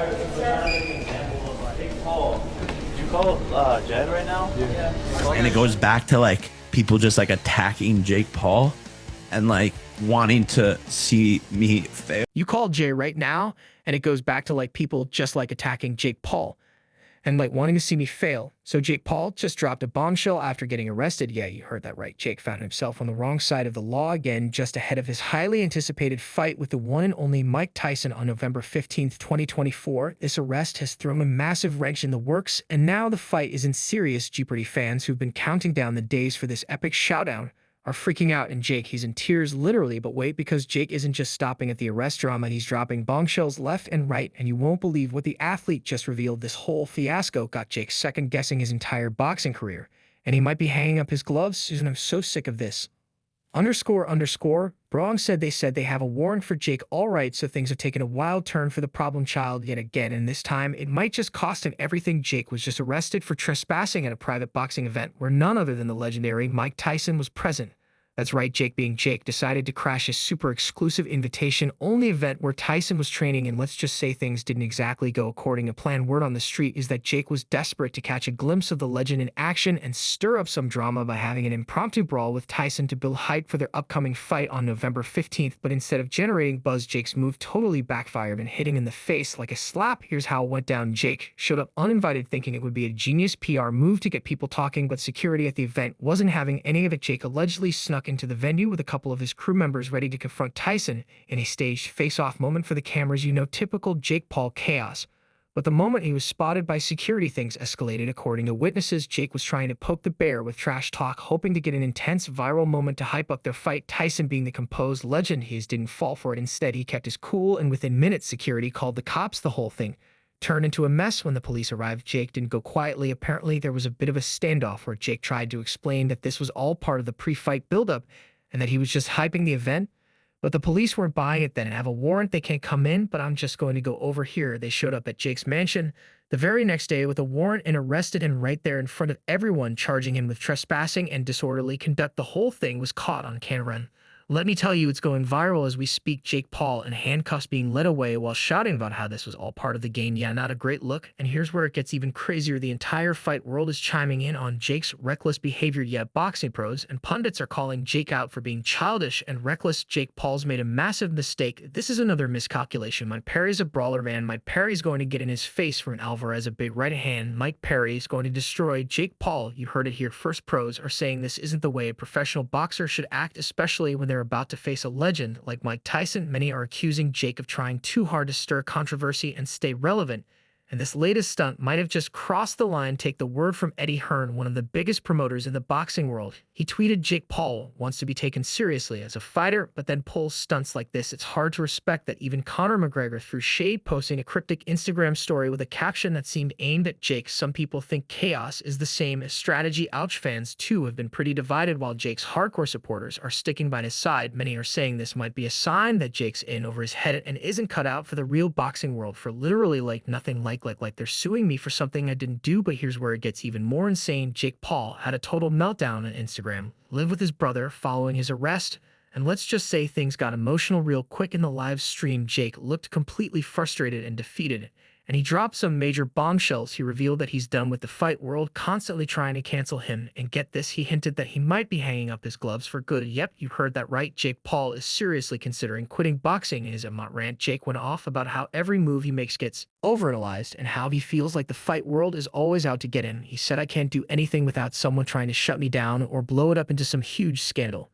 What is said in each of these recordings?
Did you call Jed right now? Yeah. And it goes back to like people just like attacking Jake Paul and like wanting to see me fail. You call Jay right now, and it goes back to like people just like attacking Jake Paul and like wanting to see me fail. So Jake Paul just dropped a bombshell after getting arrested. Yeah, you heard that right. Jake found himself on the wrong side of the law again, just ahead of his highly anticipated fight with the one and only Mike Tyson on November 15th, 2024. This arrest has thrown a massive wrench in the works, and now the fight is in serious jeopardy. Fans who've been counting down the days for this epic showdown are freaking out, and Jake, he's in tears literally, but wait, because Jake isn't just stopping at the arrest drama, he's dropping bombshells left and right, and you won't believe what the athlete just revealed. This whole fiasco got Jake second-guessing his entire boxing career, and he might be hanging up his gloves. Susan, I'm so sick of this. Brong said they have a warrant for Jake. All right, so things have taken a wild turn for the problem child yet again, and this time it might just cost him everything. Jake was just arrested for trespassing at a private boxing event where none other than the legendary Mike Tyson was present. That's right, Jake being Jake decided to crash his super exclusive invitation-only event where Tyson was training, and let's just say things didn't exactly go according to plan. Word on the street is that Jake was desperate to catch a glimpse of the legend in action and stir up some drama by having an impromptu brawl with Tyson to build hype for their upcoming fight on November 15th, but instead of generating buzz, Jake's move totally backfired and hitting in the face like a slap. Here's how it went down. Jake showed up uninvited thinking it would be a genius PR move to get people talking, but security at the event wasn't having any of it. Jake allegedly snuck into the venue with a couple of his crew members ready to confront Tyson in a staged face-off moment for the cameras. You know, typical Jake Paul chaos. But the moment he was spotted by security, things escalated. According to witnesses, Jake was trying to poke the bear with trash talk, hoping to get an intense viral moment to hype up their fight. Tyson, being the composed legend he is, didn't fall for it. Instead, he kept his cool, and within minutes, security called the cops. The whole thing turned into a mess when the police arrived. Jake didn't go quietly. Apparently, there was a bit of a standoff where Jake tried to explain that this was all part of the pre-fight buildup and that he was just hyping the event. But the police weren't buying it then. I have a warrant, they can't come in, but I'm just going to go over here. They showed up at Jake's mansion the very next day with a warrant and arrested him right there in front of everyone, charging him with trespassing and disorderly conduct. The whole thing was caught on camera. Let me tell you, it's going viral as we speak. Jake Paul in handcuffs being led away while shouting about how this was all part of the game. Yeah, not a great look. And here's where it gets even crazier. The entire fight world is chiming in on Jake's reckless behavior. Yeah, boxing pros and pundits are calling Jake out for being childish and reckless. Jake Paul's made a massive mistake. This is another miscalculation. Mike Perry's a brawler, man. Mike Perry's going to get in his face from Alvarez, a big right hand. Mike Perry's going to destroy Jake Paul. You heard it here first. Pros are saying this isn't the way a professional boxer should act, especially when they're about to face a legend like Mike Tyson. Many are accusing Jake of trying too hard to stir controversy and stay relevant, and this latest stunt might have just crossed the line. Take the word from Eddie Hearn, one of the biggest promoters in the boxing world. He tweeted, Jake Paul wants to be taken seriously as a fighter, but then pulls stunts like this. It's hard to respect that. Even Conor McGregor threw shade, posting a cryptic Instagram story with a caption that seemed aimed at Jake. Some people think chaos is the same as strategy. Ouch. Fans too have been pretty divided. While Jake's hardcore supporters are sticking by his side, many are saying this might be a sign that Jake's in over his head and isn't cut out for the real boxing world, for literally like nothing like they're suing me for something I didn't do. But here's where it gets even more insane. Jake Paul had a total meltdown on Instagram, lived with his brother following his arrest, and let's just say things got emotional real quick in the live stream. Jake looked completely frustrated and defeated, and he dropped some major bombshells. He revealed that he's done with the fight world constantly trying to cancel him, and get this, he hinted that he might be hanging up his gloves for good. Yep, you heard that right. Jake Paul is seriously considering quitting boxing. In his rant, Jake went off about how every move he makes gets overanalyzed and how he feels like the fight world is always out to get him. He said, I can't do anything without someone trying to shut me down or blow it up into some huge scandal.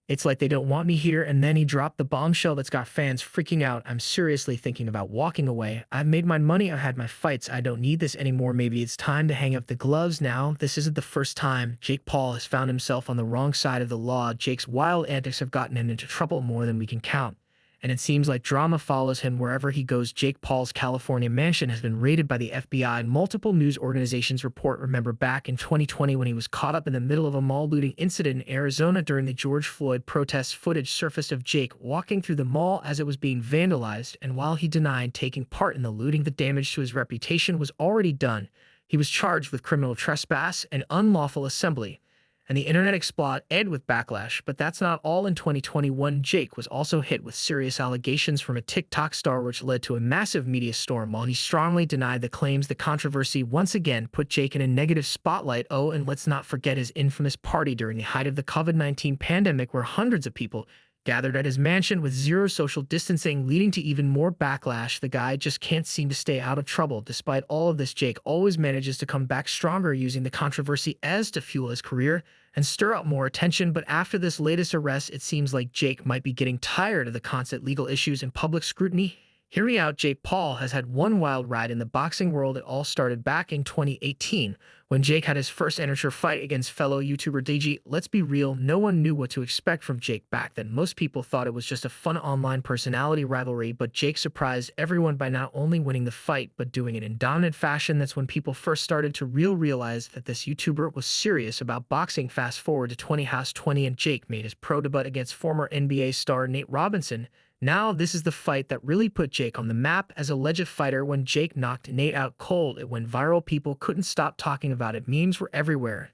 It's like they don't want me here. And then he dropped the bombshell that's got fans freaking out. I'm seriously thinking about walking away. I've made my money. I've had my fights. I don't need this anymore. Maybe it's time to hang up the gloves now. This isn't the first time Jake Paul has found himself on the wrong side of the law. Jake's wild antics have gotten him into trouble more than we can count, and it seems like drama follows him wherever he goes. Jake Paul's California mansion has been raided by the FBI, and multiple news organizations report. Remember back in 2020 when he was caught up in the middle of a mall looting incident in Arizona during the George Floyd protests? Footage surfaced of Jake walking through the mall as it was being vandalized, and while he denied taking part in the looting, the damage to his reputation was already done. He was charged with criminal trespass and unlawful assembly. and the internet exploded with backlash. But that's not all. In 2021, Jake was also hit with serious allegations from a TikTok star, which led to a massive media storm. While he strongly denied the claims, the controversy once again put Jake in a negative spotlight. Oh, and let's not forget his infamous party during the height of the COVID-19 pandemic, where hundreds of people gathered at his mansion with zero social distancing, leading to even more backlash. The guy just can't seem to stay out of trouble. Despite all of this, Jake always manages to come back stronger, using the controversy as to fuel his career and stir up more attention. But after this latest arrest, it seems like Jake might be getting tired of the constant legal issues and public scrutiny. Hear me out, Jake Paul has had one wild ride in the boxing world. It all started back in 2018 when Jake had his first amateur fight against fellow YouTuber DG. Let's be real, no one knew what to expect from Jake back then. Most people thought it was just a fun online personality rivalry, but Jake surprised everyone by not only winning the fight, but doing it in dominant fashion. That's when people first started to realize that this YouTuber was serious about boxing. Fast forward to 2020 and Jake made his pro debut against former NBA star Nate Robinson. Now, this is the fight that really put Jake on the map as a legend fighter. When Jake knocked Nate out cold, it went viral. People couldn't stop talking about it. Memes were everywhere.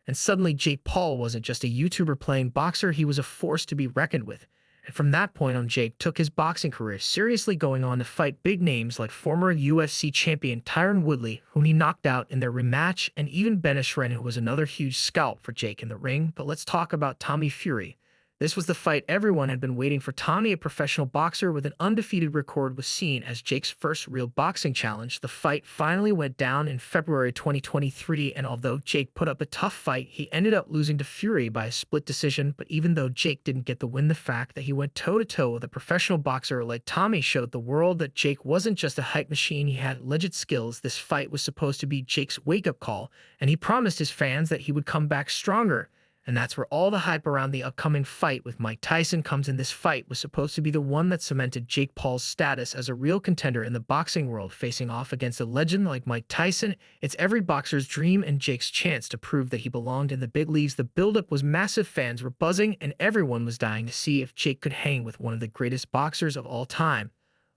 And suddenly, Jake Paul wasn't just a YouTuber playing boxer, he was a force to be reckoned with. And from that point on, Jake took his boxing career seriously, going on to fight big names like former UFC champion Tyron Woodley, whom he knocked out in their rematch, and even Ben Askren, who was another huge scalp for Jake in the ring. But let's talk about Tommy Fury. This was the fight everyone had been waiting for. Tommy, a professional boxer with an undefeated record, was seen as Jake's first real boxing challenge. The fight finally went down in February 2023, and although Jake put up a tough fight, he ended up losing to Fury by a split decision. But even though Jake didn't get the win, the fact that he went toe-to-toe with a professional boxer like Tommy showed the world that Jake wasn't just a hype machine, he had legit skills. This fight was supposed to be Jake's wake-up call, and he promised his fans that he would come back stronger. And that's where all the hype around the upcoming fight with Mike Tyson comes in. This fight was supposed to be the one that cemented Jake Paul's status as a real contender in the boxing world. Facing off against a legend like Mike Tyson, it's every boxer's dream and Jake's chance to prove that he belonged in the big leagues. The buildup was massive, fans were buzzing, and everyone was dying to see if Jake could hang with one of the greatest boxers of all time.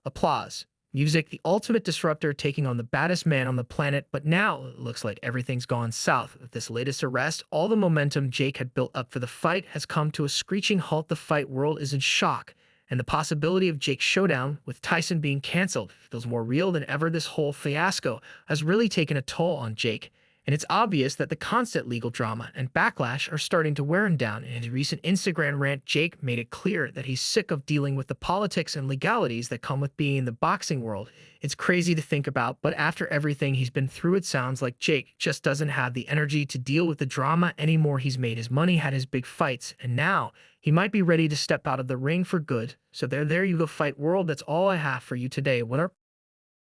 Applause. Music, the ultimate disruptor taking on the baddest man on the planet. But now it looks like everything's gone south. With this latest arrest, all the momentum Jake had built up for the fight has come to a screeching halt. The fight world is in shock, and the possibility of Jake's showdown with Tyson being canceled feels more real than ever. This whole fiasco has really taken a toll on Jake, and it's obvious that the constant legal drama and backlash are starting to wear him down. In his recent Instagram rant, Jake made it clear that he's sick of dealing with the politics and legalities that come with being in the boxing world. It's crazy to think about, but after everything he's been through, it sounds like Jake just doesn't have the energy to deal with the drama anymore. He's made his money, had his big fights, and now he might be ready to step out of the ring for good. So there you go, fight world. That's all I have for you today. What are